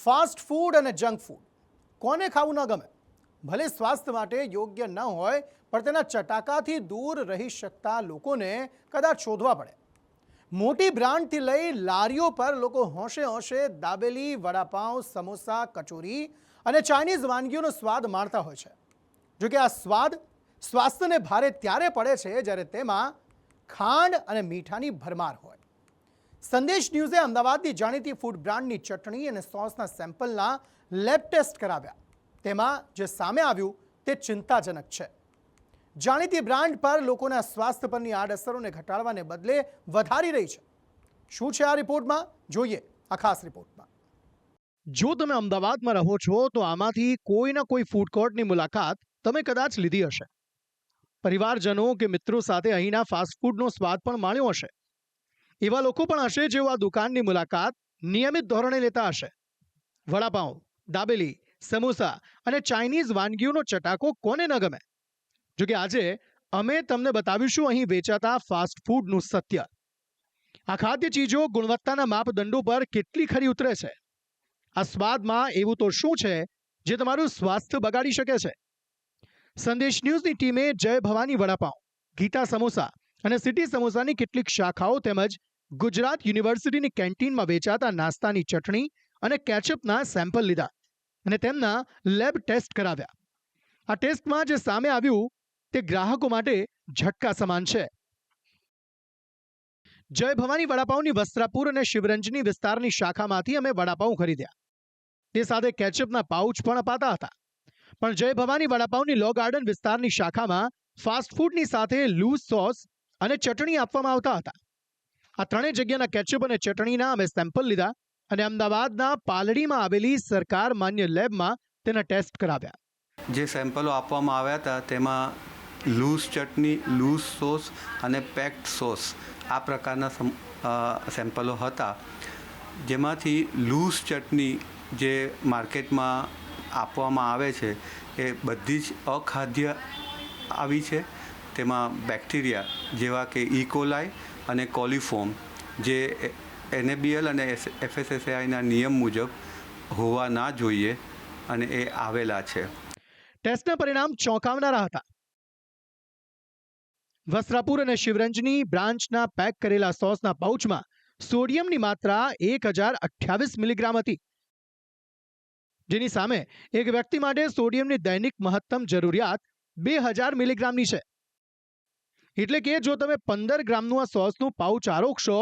Fast food અને junk food કોને ખાવું ન ગમે? ભલે સ્વાસ્થ્ય માટે યોગ્ય ન હોય, પણ તેના ચટાકાથી દૂર રહી શકતા લોકોને કદાચ શોધવા પડે. મોટી બ્રાન્ડથી લઈ લારીઓ પર લોકો હોંશે હોંશે દાબેલી, વડાપાઉં, સમોસા, કચોરી અને ચાઇનીઝ વાનગીઓનો સ્વાદ માણતા હોય છે. જોકે આ સ્વાદ સ્વાસ્થ્યને ભારે ત્યારે પડે છે જ્યારે તેમાં ખાંડ અને મીઠાની ભરમાર હોય. સંદેશ ન્યૂઝે અમદાવાદની જાણીતી ફૂડ બ્રાન્ડની ચટણી અને સોસના સેમ્પલના લેબ ટેસ્ટ કરાવ્યા. તેમાં જે સામે આવ્યું તે ચિંતાજનક છે. જાણીતી બ્રાન્ડ પર લોકોના સ્વાસ્થ્ય પરની આડઅસરોને ઘટાડવાને બદલે વધારી રહી છે. શું છે આ રિપોર્ટમાં? જોઈએ આ ખાસ રિપોર્ટમાં. જો તમે અમદાવાદમાં રહો છો તો આમાંથી કોઈના કોઈ ફૂડ કોર્ટની મુલાકાત તમે કદાચ લીધી હશે. પરિવારજનો કે મિત્રો સાથે અહીંના ફાસ્ટ ફૂડનો સ્વાદ પણ માણ્યો હશે. એવા લોકો પણ હશે જેઓ આ દુકાનની મુલાકાત નિયમિત ધોરણે લેતા હશે. વડાપાઉં, દાબેલી, સમોસા અને ચાઇનીઝ વાનગીઓનો ચટાકો કોને ન ગમે? જોકે આજે અમે તમને બતાવીશું અહીં વેચાતા ફાસ્ટ ફૂડનું સત્ય. આ ખાદ્ય ચીજો ગુણવત્તાના માપદંડો પર કેટલી ખરી ઉતરે છે? આ સ્વાદમાં એવું તો શું છે જે તમારું સ્વાસ્થ્ય બગાડી શકે છે? સંદેશ ન્યૂઝની ટીમે જય ભવાની વડાપાઉં, ગીતા સમોસા અને સિટી સમોસાની કેટલીક શાખાઓ તેમજ ગુજરાત યુનિવર્સિટીની કેન્ટીનમાં વેચાતા નાસ્તાની ચટણી અને કેચઅપના સેમ્પલ લીધા અને તેમના લેબ ટેસ્ટ કરાવ્યા. આ ટેસ્ટમાં જે સામે આવ્યું તે ગ્રાહકો માટે ઝટકા સમાન છે. જય ભવાની વડાપાઉંની વસ્ત્રાપુર અને શિવરંજની વિસ્તારની શાખામાંથી અમે વડાપાઉં ખરીદ્યા. તે સાથે કેચઅપના પાઉચ પણ અપાતા હતા. પણ જય ભવાની વડાપાઉંની લો ગાર્ડન વિસ્તારની શાખામાં ફાસ્ટ ફૂડની સાથે લૂઝ સોસ અને ચટણી આપવામાં આવતા હતા. આ ત્રણેય જગ્યાના કેચઅપ અને ચટણીના અમે સેમ્પલ લીધા અને અમદાવાદના પાલડીમાં આવેલી સરકાર માન્ય લેબમાં તેના ટેસ્ટ કરાવ્યા. જે સેમ્પલો આપવામાં આવ્યા હતા તેમાં લૂઝ ચટણી, લૂઝ સોસ અને પેક્ડ સોસ આ પ્રકારના સેમ્પલો હતા. જેમાંથી લૂઝ ચટણી જે માર્કેટમાં આપવામાં આવે છે એ બધી જ અખાદ્ય આવી છે. તેમાં બેક્ટેરિયા જેવા કે ઇકોલાઈ અને કોલિફોર્મ જે NABL અને FSSAIના નિયમ મુજબ હોવા ના જોઈએ અને એ આવેલા છે. ટેસ્ટના પરિણામ ચોંકાવનારા હતા. વસ્ત્રાપુર અને શિવરંજની બ્રાન્ચના પેક કરેલા સોસના પાઉચમાં સોડિયમની માત્રા 1028 મિલીગ્રામ હતી, જેની સામે એક વ્યક્તિ માટે સોડિયમની દૈનિક મહત્તમ જરૂરિયાત 2000 મિલીગ્રામની છે. એટલે કે જો તમે 15 ગ્રામનું આ સોસનું પાઉચ આરોગશો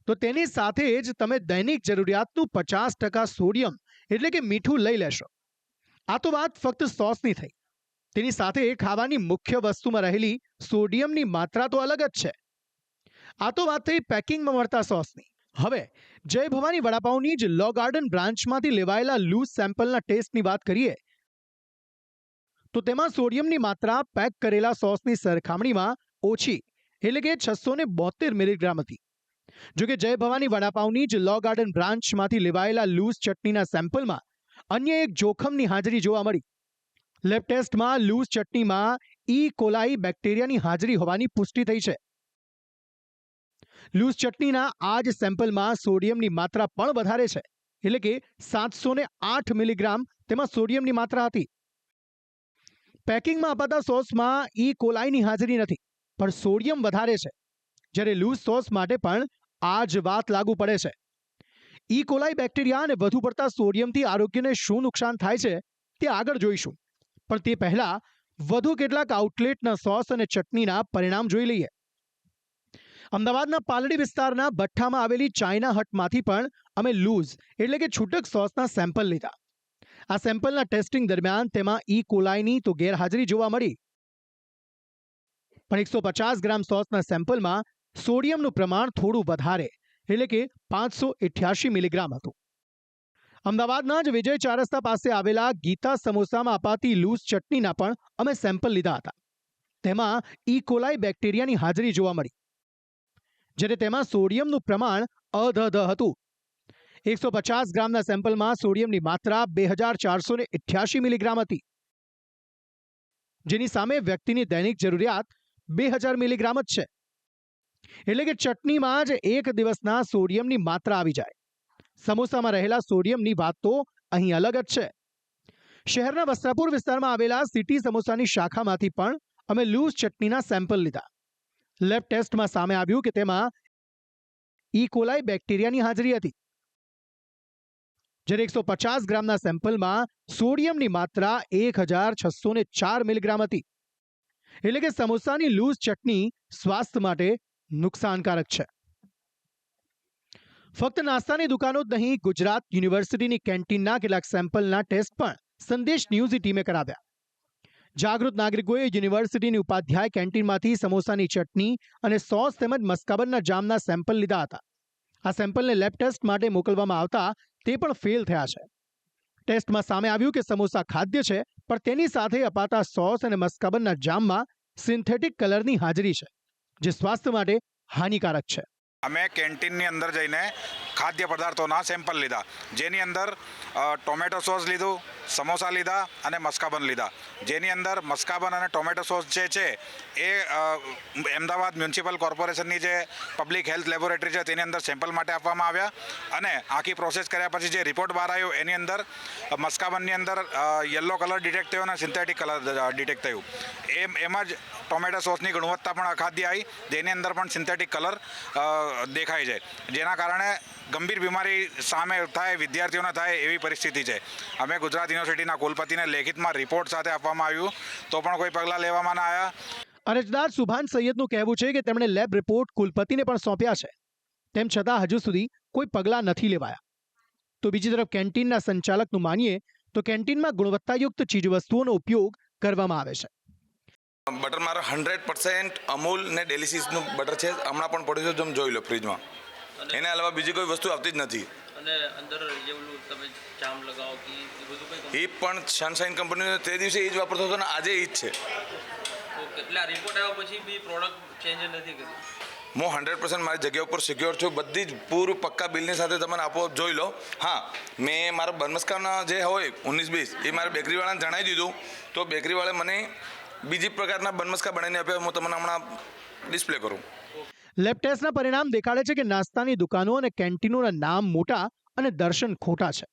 તો તેની સાથે જ તમે દૈનિક જરૂરિયાતનું 50% સોડિયમ એટલે કે મીઠું લઈ લેશો. આ તો વાત ફક્ત સોસની થઈ. તેની સાથે ખાવાની મુખ્ય વસ્તુમાં રહેલી સોડિયમની માત્રા તો અલગ જ છે. આ તો વાત થઈ પેકિંગમાં મળતા સોસની. હવે જય ભવાની વડાપાઉંની જ લો ગાર્ડન બ્રાન્ચમાંથી લેવાયેલા લૂઝ સેમ્પલના ટેસ્ટની વાત કરીએ તો તેમાં સોડિયમની માત્રા પેક કરેલા સોસની સરખામણીમાં ઓછી એટલે કે 672 મિલીગ્રામ હતી. જોકે જય ભવાની વડાપાઉંની જ લો ગાર્ડન બ્રાન્ચમાંથી લેવાયેલા લૂઝ ચટણીના સેમ્પલમાં અન્ય એક જોખમની હાજરી જોવા મળી. લેબ ટેસ્ટમાં લૂઝ ચટણીમાં કોલાઈ બેક્ટેરિયાની હાજરી હોવાની પુષ્ટિ થઈ છે. લૂઝ ચટણીના આ જ સેમ્પલમાં સોડિયમની માત્રા પણ વધારે છે એટલે કે 708 મિલીગ્રામ તેમાં સોડિયમની માત્રા હતી. પેકિંગમાં અપાતા સોસમાં કોલાઈની હાજરી નથી પણ સોડિયમ વધારે છે, જ્યારે લૂઝ સોસ માટે પણ આ જ વાત લાગુ પડે છે. કોલાઈ બેક્ટેરિયા અને વધુ પડતા સોડિયમથી આરોગ્યને શું નુકસાન થાય છે તે આગળ જોઈશું, પણ તે પહેલા વધુ કેટલાક આઉટલેટના સોસ અને ચટણીના પરિણામ જોઈ લઈએ. અમદાવાદના પાલડી વિસ્તારના ભઠ્ઠામાં આવેલી ચાઇના હટમાંથી પણ અમે લૂઝ એટલે કે છૂટક સોસના સેમ્પલ લીધા. આ સેમ્પલના ટેસ્ટિંગ દરમિયાન તેમાં કોલાઈની તો ગેરહાજરી જોવા મળી, પણ 150 ગ્રામ સોસના સેમ્પલમાં સોડિયમનું પ્રમાણ થોડું વધારે એટલે કે 588 મિલીગ્રામ હતું. અમદાવાદના જ વિજય ચાર રસ્તા પાસે આવેલા ગીતા સમોસામાં અપાતી લૂઝ ચટણીના પણ અમે સેમ્પલ લીધા હતા. તેમાં કોલાઈ બેક્ટેરિયાની હાજરી જોવા મળી, જ્યારે તેમાં સોડિયમનું પ્રમાણ અધધ હતું. 150 ગ્રામના સેમ્પલમાં સોડિયમની માત્રા 2488 મિલીગ્રામ હતી, જેની સામે વ્યક્તિની દૈનિક જરૂરિયાત 2000 મિલીગ્રામ જ છે. એટલે કે ચટણીમાં જ એક દિવસના સોડિયમની માત્રા આવી જાય. સમોસામાં રહેલા સોડિયમની વાત તો અહીં અલગ જ છે. શહેરના વસ્ત્રાપુર વિસ્તારમાં આવેલા સિટી સમોસાની શાખામાંથી પણ અમે લૂઝ ચટણીના સેમ્પલ લીધા. લેબ ટેસ્ટમાં સામે આવ્યું કે તેમાં ઈ કોલાઈ બેક્ટેરિયાની હાજરી હતી. જ્યારે 150 ગ્રામના સેમ્પલમાં સોડિયમની માત્રા 1604 મિલીગ્રામ હતી. એટલે કે સમોસાની લૂઝ ચટણી સ્વાસ્થ્ય માટે નુકસાનકારક છે. ફક્ત નાસ્તાની દુકાનો જ નહીં, ગુજરાત યુનિવર્સિટીની કેન્ટીનના કેટલાક સેમ્પલના ટેસ્ટ પણ સંદેશ ન્યૂઝની ટીમે કરાવ્યા. જાગૃત નાગરિકોએ યુનિવર્સિટીની ઉપાધ્યાય કેન્ટીનમાંથી સમોસાની ચટણી અને સોસ તેમજ મસ્કાબનના જામના સેમ્પલ લીધા હતા. આ સેમ્પલને લેબ ટેસ્ટ માટે મોકલવામાં આવતા તે પણ ફેલ થયા છે. ટેસ્ટમાં સામે આવ્યું કે સમોસા ખાદ્ય છે, પણ તેની સાથે અપાતા સોસ અને મસ્કાબનના જામમાં સિન્થેટિક કલરની હાજરી છે, જે સ્વાસ્થ્ય માટે હાનિકારક છે. અમે કેન્ટીનની અંદર જઈને ખાદ્ય પદાર્થોના સેમ્પલ લીધા, જેની અંદર ટોમેટો સોસ લીધું, સમોસા લીધા અને મસ્કાબન લીધા. જેની અંદર મસ્કાબન અને ટોમેટો સોસ જે છે એ અમદાવાદ મ્યુનિસિપલ કોર્પોરેશનની જે પબ્લિક હેલ્થ લેબોરેટરી છે તેની અંદર સેમ્પલ માટે આપવામાં આવ્યા. અને આખી પ્રોસેસ કર્યા પછી જે રિપોર્ટ બહાર આવ્યો એની અંદર મસ્કાબનની અંદર યલો કલર ડિટેક્ટ થયો અને સિન્થેટિક કલર ડિટેક્ટ થયું. એમ જ ટોમેટો સોસની ગુણવત્તા પણ અખાદ્ય આવી, જેની અંદર પણ સિન્થેટિક કલર દેખાય છે, જેના કારણે ગંભીર બીમારી સામે થાય, વિદ્યાર્થીઓને થાય એવી પરિસ્થિતિ છે. અમે ગુજરાત યુનિવર્સિટીના કુલપતિને લેખિતમાં રિપોર્ટ સાથે આપવામાં આવ્યું, તો પણ કોઈ પગલાં લેવામાં ના આવ્યા. અરજદાર સુભાન સૈયદનું કહેવું છે કે તેમણે લેબ રિપોર્ટ કુલપતિને પણ સોંપ્યા છે, તેમ છતાં હજુ સુધી કોઈ પગલાં નથી લેવાયા. તો બીજી તરફ કેન્ટીનના સંચાલકનું માનીએ તો કેન્ટીનમાં ગુણવત્તાયુક્ત ચીજવસ્તુઓનો ઉપયોગ કરવામાં આવે છે. બટર મારો 100% અમૂલ ને ડેલિશિયસનું બટર છે, હમણાં પણ પડ્યું છે, તમે જોઈ લો ફ્રીજમાં. એના અલાવા બીજી કોઈ વસ્તુ આવતી જ નથી. અને અંદર જે ઓલું તમે જામ લગાવો કે એ બધું કઈ એ પણ સનશાઇન કંપનીનો તે દિવસે એ જ વાપરતો હતો ને આજે એ જ છે. ઓકે, એટલે આ રિપોર્ટ આવ્યા પછી બી પ્રોડક્ટ ચેન્જ નથી કરી? હું 100% મારી જગ્યા ઉપર સિક્યોર છું. બધી જ પૂરું પક્કા બિલની સાથે તમને આપો જોઈ લો. હા, મેં મારા બનમસ્કાના જે હોય 19-20 એ મારા બેકરીવાળાને જણાવી દીધું, તો બેકરીવાળાએ મને બીજી પ્રકારના બનમસ્કા બનાવીને આપ્યા. હું તમને હમણાં ડિસ્પ્લે કરું. લેબ ટેસ્ટના પરિણામ દેખાડે છે કે નાસ્તાની દુકાનો અને કેન્ટીનોના નામ મોટા અને દર્શન ખોટા છે.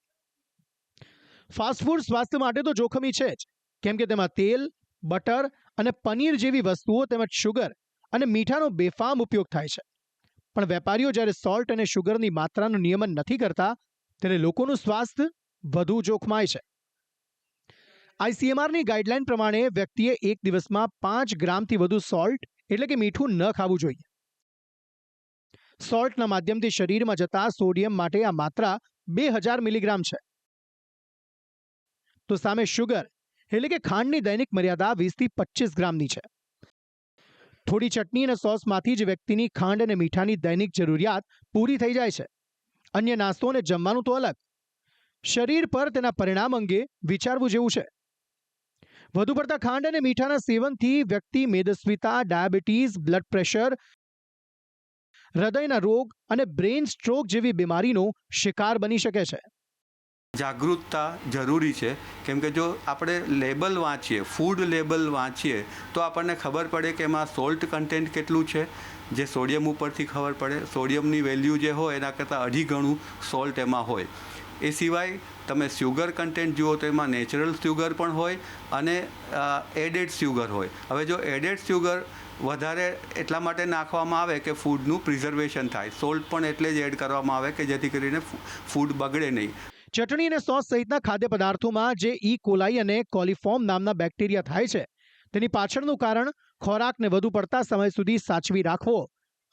ફાસ્ટ ફૂડ સ્વાસ્થ્ય માટે તો જોખમી છે જ, કેમ કે તેમાં તેલ, બટર અને પનીર જેવી વસ્તુઓ તેમજ શુગર અને મીઠાનો બેફામ ઉપયોગ થાય છે. પણ વેપારીઓ જ્યારે સોલ્ટ અને શુગરની માત્રાનું નિયમન નથી કરતા, ત્યારે લોકોનું સ્વાસ્થ્ય વધુ જોખમાય છે. ICMRની ગાઈડલાઈન પ્રમાણે વ્યક્તિએ એક દિવસમાં 5 ગ્રામથી વધુ સોલ્ટ એટલે કે મીઠું ન ખાવું જોઈએ. સોલ્ટના માધ્યમથી શરીરમાં જતા સોડિયમ માટે આ માત્રા 2000 મિલીગ્રામ છે. તો સામે શુગર એટલે કે ખાંડની દૈનિક મર્યાદા 20 થી 25 ગ્રામની છે. થોડી ચટણી અને સોસમાંથી જ વ્યક્તિની ખાંડ અને મીઠાની દૈનિક જરૂરિયાત પૂરી થઈ જાય છે. અન્ય નાસ્તો અને જમવાનું તો અલગ. શરીર પર તેના પરિણામ અંગે વિચારવું જેવું છે. વધુ પડતા ખાંડ અને મીઠાના સેવનથી વ્યક્તિ મેદસ્વીતા, ડાયાબિટીસ, બ્લડ પ્રેશર, હૃદયના રોગ અને બ્રેઇન સ્ટ્રોક જેવી બીમારીનો શિકાર બની શકે છે. જાગૃતતા જરૂરી છે, કેમ કે જો આપણે લેબલ વાંચીએ, ફૂડ લેબલ વાંચીએ, તો આપણને ખબર પડે કે એમાં સોલ્ટ કન્ટેન્ટ કેટલું છે, જે સોડિયમ ઉપરથી ખબર પડે. સોડિયમની વેલ્યુ જે હોય એના કરતાં 2.5 ગણું સોલ્ટ એમાં હોય. એ સિવાય તમે શુગર કન્ટેન્ટ જુઓ તો એમાં નેચરલ શુગર પણ હોય અને એડેડ શુગર હોય. હવે જો એડેડ શુગર વધારે એટલા માટે નાખવામાં આવે કે ફૂડનું પ્રિઝર્વેશન થાય. સોલ્ટ પણ એટલે જ એડ કરવામાં આવે કે જેથી કરીને ફૂડ બગડે નહીં. ચટણી અને સોસ સહિતના ખાદ્ય પદાર્થોમાં જે ઈ કોલાઈ અને કોલિફોર્મ નામના બેક્ટેરિયા થાય છે, તેની પાછળનું કારણ ખોરાકને વધુ પડતા સમય સુધી સાચવી રાખવો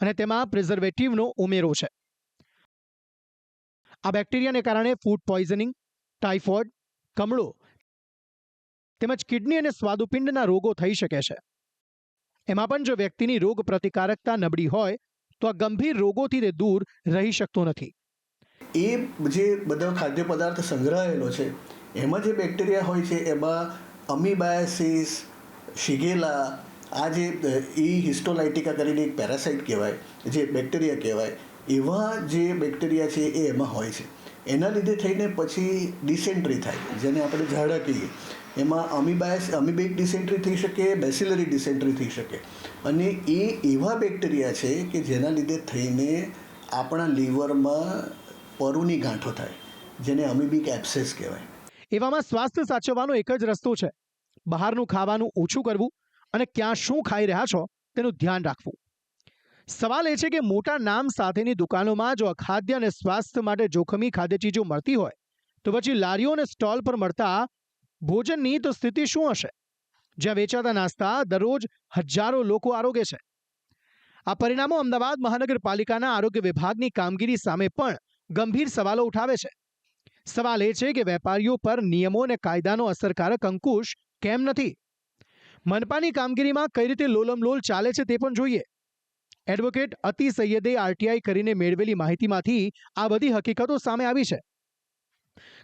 અને તેમાં પ્રિઝર્વેટિવનો ઉમેરો છે. આ બેક્ટેરિયાને કારણે ફૂડ પોઈઝનિંગ, ટાઇફોઇડ, કમળો તેમજ કિડની અને સ્વાદુપિંડના રોગો થઈ શકે છે. એમાં પણ જો વ્યક્તિની રોગ પ્રતિકારકતા નબળી હોય તો આ ગંભીર રોગોથી તે દૂર રહી શકતો નથી. એ જે બધા ખાદ્ય પદાર્થ સંગ્રહાયેલો છે એમાં જે બેક્ટેરિયા હોય છે એમાં અમીબાયસિસ, શિગેલા, આ જે હિસ્ટોલાઇટિકા કરીને એક પેરાસાઇટ કહેવાય, જે બેક્ટેરિયા કહેવાય, એવા જે બેક્ટેરિયા છે એ એમાં હોય છે. એના લીધે થઈને પછી ડિસેન્ટ્રી થાય, જેને આપણે ઝાડા કહીએ. એમાં અમીબેઇક ડિસેન્ટ્રી થઈ શકે, બેસિલરી ડિસેન્ટ્રી થઈ શકે. અને એ એવા બેક્ટેરિયા છે કે જેના લીધે થઈને આપણા લીવરમાં પરુની ગાંઠો થાય. જેને અમીબિક એબ્સેસ કહેવાય. એવામાં સ્વાસ્થ્ય સાચવવાનો એક જ રસ્તો છે, બહારનું ખાવાનું ઓછું કરવું અને ક્યાં શું ખાઈ રહ્યા છો તેનું ધ્યાન રાખવું. સવાલ એ છે કે મોટા નામ સાથેની દુકાનોમાં જો અખાદ્ય અને સ્વાસ્થ્ય માટે જોખમી ખાદ્ય ચીજો મળતી હોય તો પછી લારીઓ અને સ્ટોલ પર મળતા ભોજનની તો સ્થિતિ શું હશે, જ્યાં વેચાતા નાસ્તા દરરોજ હજારો લોકો આરોગે છે. આ પરિણામો અમદાવાદ મહાનગરપાલિકાના આરોગ્ય વિભાગની કામગીરી સામે પણ ગંભીર સવાલો ઉઠાવે છે. સવાલ એ છે કે વેપારીઓ પર નિયમો અને કાયદાનો અસરકારક અંકુશ કેમ નથી? મનપાની કામગીરીમાં કઈ રીતે લોલમલોલ ચાલે છે તે પણ જોઈએ. એડવોકેટ અતિ સૈયદે આરટીઆઈ કરીને મેળવેલી માહિતીમાંથી આ બધી હકીકતો સામે આવી છે.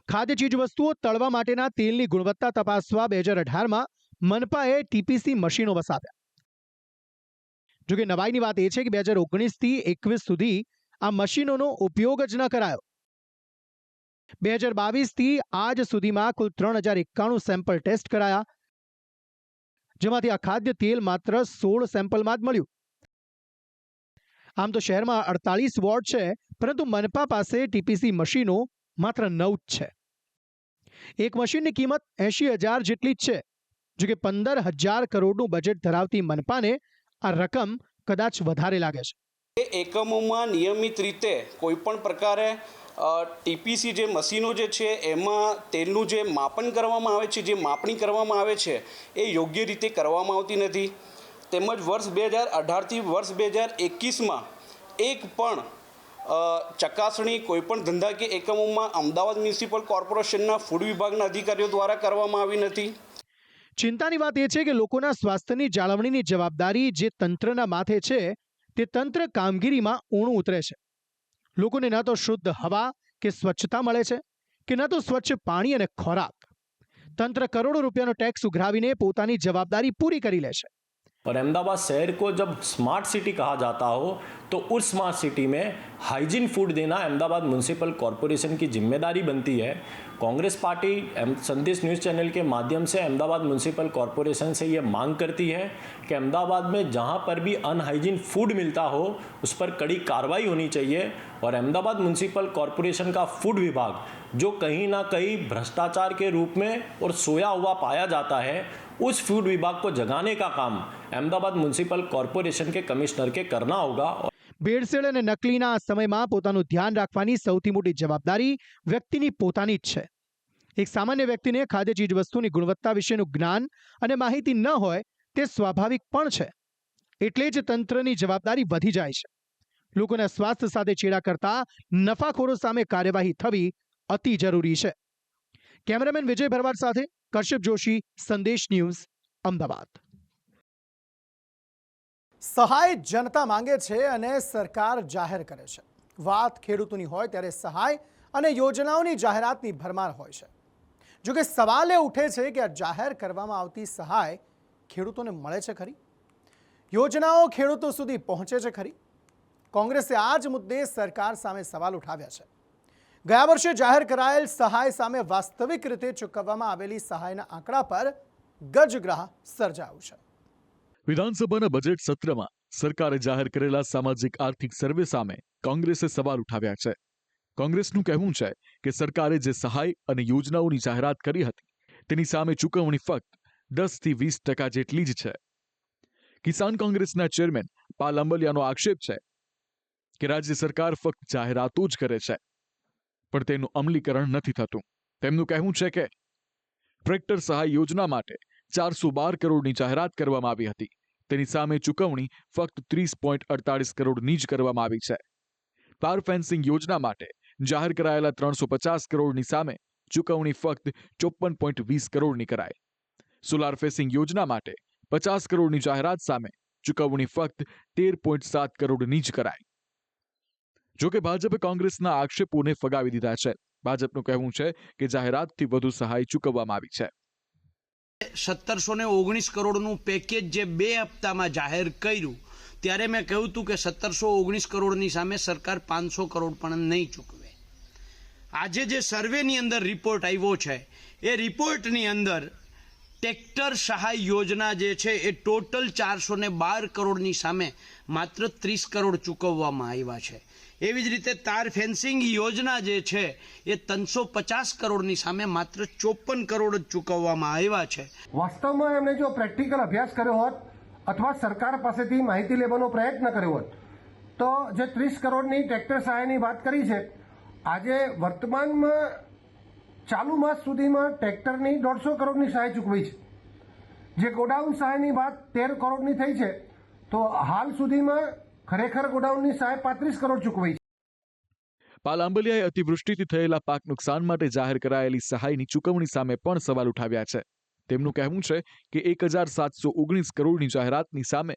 ખાદ્ય ચીજવસ્તુઓ તળવા માટેના તેલની ગુણવત્તા તપાસવા 2018માં મનપાએ ટીપીસી મશીનો વસાવ્યા. જોકે નવાઈની વાત એ છે કે 2019થી 21 સુધી આ મશીનોનો ઉપયોગ જ ન કરાયો. 2022થી આજ સુધીમાં કુલ 3091 સેમ્પલ ટેસ્ટ કરાયા, જેમાંથી અખાદ્ય તેલ માત્ર 16 સેમ્પલમાં જ મળ્યું. આમ તો શહેરમાં 48 વોર્ડ છે, પરંતુ મનપા પાસે ટીપીસી મશીનો માત્ર 9 જ છે. એક મશીનની કિંમત 80,000 જેટલી જ છે. જોકે 15,000 કરોડનું બજેટ ધરાવતી મનપાને આ રકમ કદાચ વધારે લાગે છે. એ એકમોમાં નિયમિત રીતે કોઈપણ પ્રકારે ટીપીસી જે મશીનો જે છે એમાં તેલનું જે માપન કરવામાં આવે છે, જે માપણી કરવામાં આવે છે એ યોગ્ય રીતે કરવામાં આવતી નથી. તેમજ વર્ષ 2018થી વર્ષ 2021માં એક પણ ચકાસણી કોઈપણ ધંધાકીય એકમોમાં અમદાવાદ મ્યુનિસિપલ કોર્પોરેશનના ફૂડ વિભાગના અધિકારીઓ દ્વારા કરવામાં આવી નથી. ચિંતાની વાત એ છે કે લોકોના સ્વાસ્થ્યની જાળવણીની જવાબદારી જે તંત્રના માથે છે તે તંત્ર કામગીરીમાં ઊણું ઉતરે છે. લોકોને ન તો શુદ્ધ હવા કે સ્વચ્છતા મળે છે કે ન તો સ્વચ્છ પાણી અને ખોરાક. તંત્ર કરોડો રૂપિયાનો ટેક્સ ઉઘરાવીને પોતાની જવાબદારી પૂરી કરી લે છે. और अहमदाबाद शहर को जब स्मार्ट सिटी कहा जाता हो तो उस स्मार्ट सिटी में हाइजीन फूड देना अहमदाबाद म्यूनिसिपल कॉरपोरेशन की जिम्मेदारी बनती है. कांग्रेस पार्टी संदेश न्यूज़ चैनल के माध्यम से अहमदाबाद म्यूनिसिपल कॉरपोरेशन से ये मांग करती है कि अहमदाबाद में जहाँ पर भी अनहाइजीन फूड मिलता हो उस पर कड़ी कार्रवाई होनी चाहिए. और अहमदाबाद म्यूनिसिपल कॉरपोरेशन का फूड विभाग जो कहीं ना कहीं भ्रष्टाचार के रूप में और सोया हुआ पाया जाता है, उस फूड विभाग को जगाने का काम अहमदाबाद म्यूनिसिपल कॉरपोरेशन के कमिश्नर के करना होगा. ભેળસેળ અને નકલીના આ સમયમાં પોતાનું ધ્યાન રાખવાની સૌથી મોટી જવાબદારી વ્યક્તિની પોતાની જ છે. એક સામાન્ય વ્યક્તિને ખાદ્ય ચીજવસ્તુની ગુણવત્તા વિશેનું જ્ઞાન અને માહિતી ન હોય તે સ્વાભાવિક પણ છે. એટલે જ તંત્રની જવાબદારી વધી જાય છે. લોકોના સ્વાસ્થ્ય સાથે ચેડા કરતા નફાખોરો સામે કાર્યવાહી થવી અતિ જરૂરી છે. કેમેરામેન વિજય ભરવાડ સાથે કશ્યપ જોશી, સંદેશ ન્યૂઝ, અમદાવાદ. સહાય જનતા માંગે છે અને સરકાર જાહેર કરે છે. વાત ખેડૂતોની હોય ત્યારે સહાય અને યોજનાઓની જાહેરાતની ભરમાર હોય છે. જો કે સવાલ એ ઉઠે છે કે આ જાહેર કરવામાં આવતી સહાય ખેડૂતોને મળે છે ખરી? યોજનાઓ ખેડૂતો સુધી પહોંચે છે ખરી? કોંગ્રેસે આ જ મુદ્દે સરકાર સામે સવાલ ઉઠાવ્યા છે. ગયા વર્ષે જાહેર કરાયેલ સહાય સામે વાસ્તવિક રીતે ચૂકવવામાં આવેલી સહાયના આંકડા પર ગજગ્રાહ સર્જાયું છે. વિધાનસભાના બજેટ સત્રમાં સરકારે જાહેર કરેલા સામાજિક આર્થિક સર્વે સામે કોંગ્રેસે સવાલ ઉઠાવ્યા છે. કોંગ્રેસનું કહેવું છે કે સરકારે જે સહાય અને યોજનાઓની જાહેરાત કરી હતી તેની સામે ચૂકવણી ફક્ત 10થી 20% જેટલી જ છે. કિસાન કોંગ્રેસના ચેરમેન પાલ અંબલિયાનો આક્ષેપ છે કે રાજ્ય સરકાર ફક્ત જાહેરાતો જ કરે છે પણ તેનું અમલીકરણ નથી થતું. તેમનું કહેવું છે કે ટ્રેક્ટર સહાય યોજના માટે 412 કરોડની જાહેરાત કરવામાં આવી હતી, તેની સામે ચૂકવણી ફક્ત 30.48 કરોડની જ કરવામાં આવી છે. પાવર ફેન્સિંગ યોજના માટે જાહેર કરાયેલા 350 કરોડની સામે ચૂકવણી ફક્ત 54.20 કરોડની કરાઈ. સોલાર ફેસિંગ યોજના માટે 50 કરોડની જાહેરાત સામે ચૂકવણી ફક્ત 13.7 કરોડની જ કરાઈ. જોકે ભાજપે કોંગ્રેસના આક્ષેપોને ફગાવી દીધા છે. ભાજપનું કહેવું છે કે જાહેરાતથી વધુ સહાય ચૂકવવામાં આવી છે. 1719 કરોડનું પેકેજ જે 2 હપ્તામાં જાહેર કર્યું ત્યારે મેં કહ્યું હતું કે 1719 કરોડની સામે સરકાર 500 કરોડ પણ નહીં ચૂકવે. આજે જે સર્વેની અંદર રિપોર્ટ આવ્યો છે એ રિપોર્ટની અંદર ટ્રેક્ટર સહાય યોજના જે છે એ ટોટલ 412 કરોડની સામે માત્ર 30 કરોડ ચૂકવવામાં આવ્યા છે. એવી જ રીતે તાર ફેન્સિંગ યોજના જે છે એ 350 કરોડની સામે માત્ર 54 કરોડ જ ચૂકવવામાં આવ્યા છે. વાસ્તવમાં એમણે જો પ્રેક્ટિકલ અભ્યાસ કર્યો હોત અથવા સરકાર પાસેથી માહિતી લેવાનો પ્રયત્ન કર્યો હોત તો જે 30 કરોડની ટ્રેક્ટર સહાયની વાત કરી છે, આજે વર્તમાનમાં ચાલુ માસ સુધીમાં ટ્રેક્ટરની 150 કરોડની સહાય ચૂકવી છે. જે ગોડાઉન સહાયની વાત 13 કરોડની થઈ છે, તો હાલ સુધીમાં ખરેખર ગોડાઉનની સહાય 35 કરોડ ચૂકવી છે. પાલ આંબલિયાએ અતિવૃષ્ટિથી થયેલા પાક નુકસાન માટે જાહેર કરાયેલી સહાયની ચૂકવણી સામે પણ સવાલ ઉઠાવ્યા છે. તેમનું કહેવું છે કે 1719 કરોડની જાહેરાતની સામે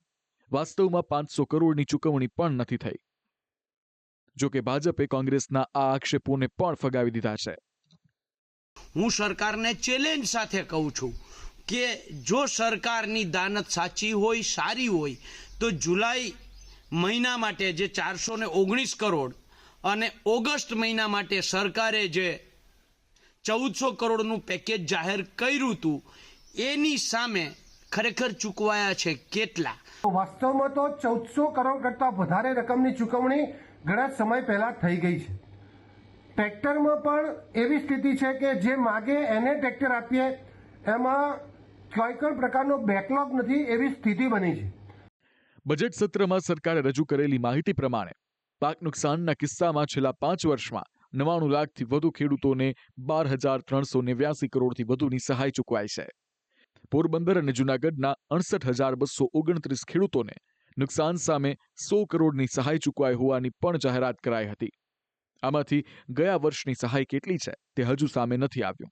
વાસ્તવમાં 500 કરોડની ચૂકવણી પણ નથી થઈ. જોકે ભાજપે કોંગ્રેસના આ આક્ષેપોને પણ ફગાવી દીધા છે. હું સરકારને ચેલેન્જ સાથે કહું છું કે જો સરકારની દાનત સાચી હોય, સારી હોય, તો જુલાઈ મહિના માટે જે 419 કરોડ અને ઓગસ્ટ મહિના માટે સરકારે જે 1400 કરોડનું પેકેજ જાહેર કર્યું હતું એની સામે ખરેખર ચૂકવાયા છે કેટલા? વાસ્તવમાં તો 1400 કરોડ કરતાં વધારે રકમની ચૂકવણી ઘણા સમય પહેલા થઈ ગઈ છે. ટ્રેક્ટરમાં પણ એવી સ્થિતિ છે કે જે માગે એને ટ્રેક્ટર આપીએ, એમાં કોઈ પણ પ્રકારનો બેકલોગ નથી, એવી સ્થિતિ બની છે. બજેટ સત્રમાં સરકારે રજૂ કરેલી માહિતી પ્રમાણે પાક નુકસાનના કિસ્સામાં છેલ્લા 5 વર્ષમાં 99 લાખથી વધુ ખેડૂતોને 12,389 કરોડથી વધુની સહાય ચૂકવાઈ છે. પોરબંદર અને જૂનાગઢના 68,229 ખેડૂતોને નુકસાન સામે 100 કરોડની સહાય ચૂકવાઈ હોવાની પણ જાહેરાત કરાઈ હતી. આમાંથી ગયા વર્ષની સહાય કેટલી છે તે હજુ સામે નથી આવ્યું.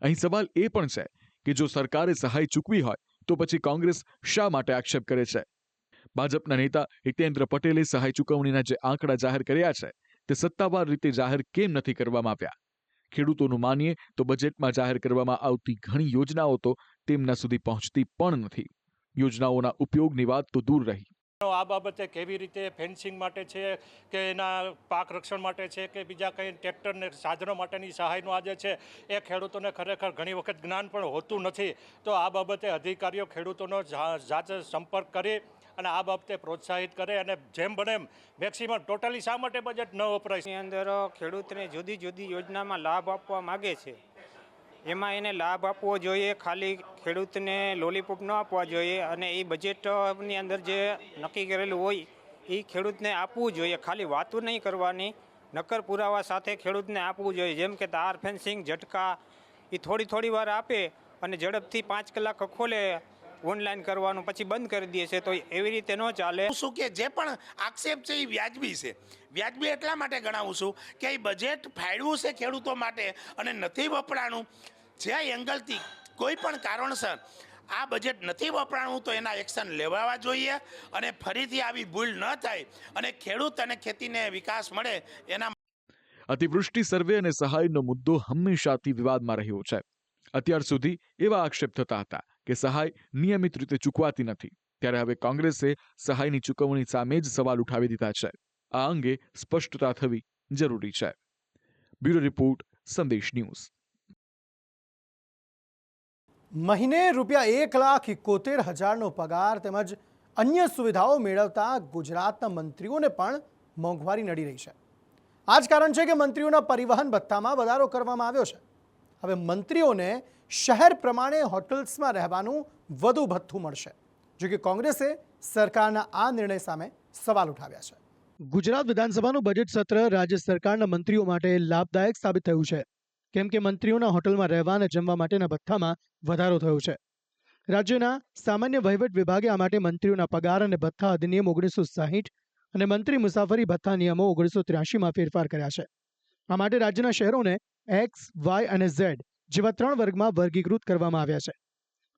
અહીં સવાલ એ પણ છે કે જો સરકારે સહાય ચૂકવી હોય તો પછી કોંગ્રેસ શા માટે આક્ષેપ કરે છે? ભાજપના નેતા હિતેન્દ્ર પટેલે સહાય ચૂકવણીના જે આંકડા જાહેર કર્યા છે તે સત્તાવાર રીતે જાહેર કેમ નથી કરવામાં આવ્યા? ખેડૂતોનું માનીએ તો બજેટમાં જાહેર કરવામાં આવતી ઘણી યોજનાઓ તો તેમના સુધી પહોંચતી પણ નથી. યોજનાઓના ઉપયોગની વાત તો દૂર રહી. આ બાબતે કેવી રીતે ફેન્સિંગ માટે છે કે એના પાક રક્ષણ માટે છે કે બીજા કંઈ ટ્રેક્ટરને સાધનો માટેની સહાયનું આજે છે એ ખેડૂતોને ખરેખર ઘણી વખત જ્ઞાન પણ હોતું નથી. તો આ બાબતે અધિકારીઓ ખેડૂતોનો જાતે સંપર્ક કરી અને આ બાબતે પ્રોત્સાહિત કરે અને જેમ બને એમ મેક્સિમમ ટોટલી શા માટે બજેટ ન વપરાય? એની અંદર ખેડૂતને જુદી જુદી યોજનામાં લાભ આપવા માગે છે, એમાં એને લાભ આપવો જોઈએ, ખાલી ખેડૂતને લોલીપોપ ન આપવા જોઈએ. અને એ બજેટની અંદર જે નક્કી કરેલું હોય એ ખેડૂતને આપવું જોઈએ, ખાલી વાતો નહીં કરવાની, નક્કર પુરાવા સાથે ખેડૂતને આપવું જોઈએ. જેમ કે તાર ફેન્સિંગ, ઝટકા એ થોડી વાર આપે અને ઝડપથી 5 કલાક ખોલે, ઓનલાઈન કરવાનું પછી બંધ કરી દે છે, તો એવી રીતે ન ચાલે. શું કે જે પણ આક્ષેપ છે એ વ્યાજબી છે. વ્યાજબી એટલા માટે ગણાવું છું કે એ બજેટ ફાળવ્યું છે ખેડૂતો માટે અને નથી વપરાણું. જે એંગલથી કોઈ પણ કારણસર આ બજેટ નથી વપરાણું તો એના એક્શન લેવા જોઈએ અને ફરીથી આવી ભૂલ ન થાય અને ખેડૂત અને ખેતીને વિકાસ મળે એના. અતિવૃષ્ટિ સર્વે અને સહાયનો મુદ્દો હંમેશાથી વિવાદમાં રહ્યો છે. અત્યાર સુધી એવા આક્ષેપ થતા હતા કે સહાય નિયમિત રીતે ચૂકવાતી નથી, ત્યારે હવે કોંગ્રેસે સહાયની ચૂકવણી સામે જ સવાલ ઉઠાવી દીધા છે. આ અંગે સ્પષ્ટતા થવી જરૂરી છે. બ્યુરો રિપોર્ટ, સંદેશ ન્યૂઝ. મહિને ₹1,71,000નો પગાર તેમજ અન્ય સુવિધાઓ મેળવતા ગુજરાતના મંત્રીઓને પણ મોંઘવારી નડી રહી છે. આ જ કારણ છે કે મંત્રીઓના પરિવહન ભથ્થામાં વધારો કરવામાં આવ્યો છે. હવે મંત્રીઓને શહેર પ્રમાણે હોટલ્સમાં રહેવાનું વધુ ભથ્થું મળશે. જો કે કોંગ્રેસે સરકારના આ નિર્ણય સામે સવાલ ઉઠાવ્યા છે. ગુજરાત વિધાનસભાનું બજેટ સત્ર રાજ્ય સરકારના મંત્રીઓ માટે લાભદાયક સાબિત થયું છે, કેમ કે મંત્રીઓના હોટલમાં રહેવા અને જમવા માટેના ભથ્થામાં વધારો થયો છે. રાજ્યના સામાન્ય વહીવટ વિભાગે આ માટે મંત્રીઓના પગાર અને ભથ્થા અધિનિયમ 1960 અને મંત્રી મુસાફરી ભથ્થા નિયમો 1983માં ફેરફાર કર્યા છે. આ માટે રાજ્યના શહેરોને X, Y અને Z જેવા 3 વર્ગમાં વર્ગીકૃત કરવામાં આવ્યા છે.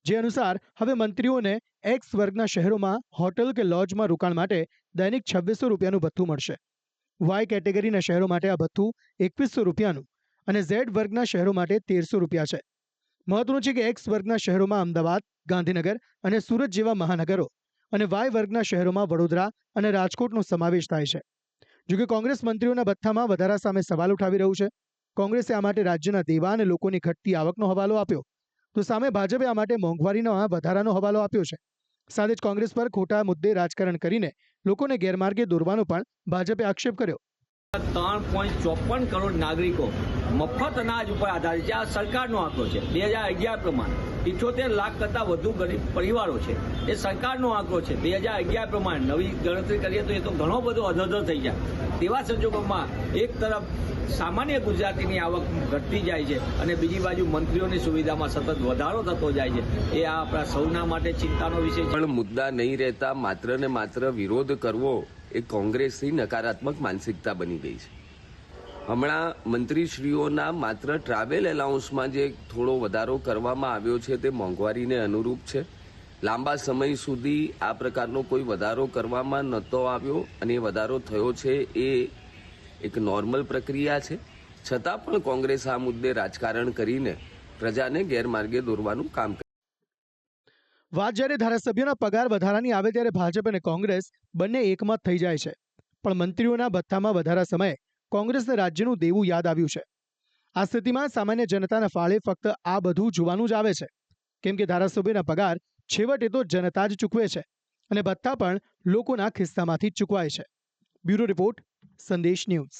જે અનુસાર હવે મંત્રીઓને X વર્ગના શહેરોમાં હોટલ કે લોજમાં રોકાણ માટે દૈનિક ₹2600નું ભથ્થું મળશે. Y કેટેગરીના શહેરો માટે આ ભથ્થું ₹2100 અને Z વર્ગના શહેરો માટે ₹1300 છે. મહત્વનું છે કે X વર્ગના શહેરોમાં અમદાવાદ, ગાંધીનગર અને સુરત જેવા મહાનગરો અને Y વર્ગના શહેરોમાં વડોદરા અને રાજકોટનો સમાવેશ થાય છે. જોકે કોંગ્રેસ મંત્રીઓના ભથ્થામાં વધારા સામે સવાલ ઉઠાવી રહ્યું છે. કોંગ્રેસે આ માટે રાજ્યના દેવા અને લોકોની ઘટતી આવકનો હવાલો આપ્યો, તો સામે ભાજપે આ માટે મોંઘવારીના વધારાનો હવાલો આપ્યો છે. સાથે જ કોંગ્રેસ પર ખોટા મુદ્દે રાજકારણ કરીને લોકોને ગેરમાર્ગે દોરવાનો પણ ભાજપે આક્ષેપ કર્યો. 3.54 કરોડ નાગરિકો મફત અનાજ ઉપર આધારિત છે. આ સરકારનો આંકડો છે. 2011 પ્રમાણે 78 લાખ કરતાં વધુ ગરીબ પરિવારો છે. એ સરકારનો આંકડો છે. 2011 પ્રમાણે નવી ગણતરી કરીએ તો એ તો ઘણો બધો અધધર થઈ જાય. તેવા સંજોગોમાં એક તરફ સામાન્ય ગુજરાતીની આવક ઘટતી જાય છે અને બીજી બાજુ મંત્રીઓની સુવિધામાં સતત વધારો થતો જાય છે. એ આ આપણા સૌના માટે ચિંતાનો વિષય છે. પણ મુદ્દા નહીં રહેતા માત્ર ને માત્ર વિરોધ કરવો એ કોંગ્રેસની નકારાત્મક માનસિકતા બની ગઈ છે. હમણાં મંત્રીશ્રીઓના માત્ર ટ્રાવેલ એલાઉન્સમાં જે થોડો વધારો કરવામાં આવ્યો છે તે મોંઘવારીને અનુરૂપ છે. લાંબા સમય સુધી આ પ્રકારનો કોઈ વધારો કરવામાં નહોતો આવ્યો અને એ વધારો થયો છે એ એક નોર્મલ પ્રક્રિયા છે. છતાં પણ કોંગ્રેસ આ મુદ્દે રાજકારણ કરીને પ્રજાને ગેરમાર્ગે દોરવાનું કામ કરે. વાત જ્યારે ધારાસભ્યોના પગાર વધારાની આવે ત્યારે ભાજપ અને કોંગ્રેસ બંને એકમત થઈ જાય છે. પણ મંત્રીઓના ભથ્થામાં વધારા સમયે કોંગ્રેસને રાજ્યનું દેવું યાદ આવ્યું છે. આ સ્થિતિમાં સામાન્ય જનતાના ફાળે ફક્ત આ બધું જોવાનું જ આવે છે, કેમ કે ધારાસભ્યોના પગાર છેવટે તો જનતા જ ચૂકવે છે અને ભથ્થા પણ લોકોના ખિસ્સામાંથી ચૂકવાય છે. બ્યુરો રિપોર્ટ, સંદેશ ન્યૂઝ.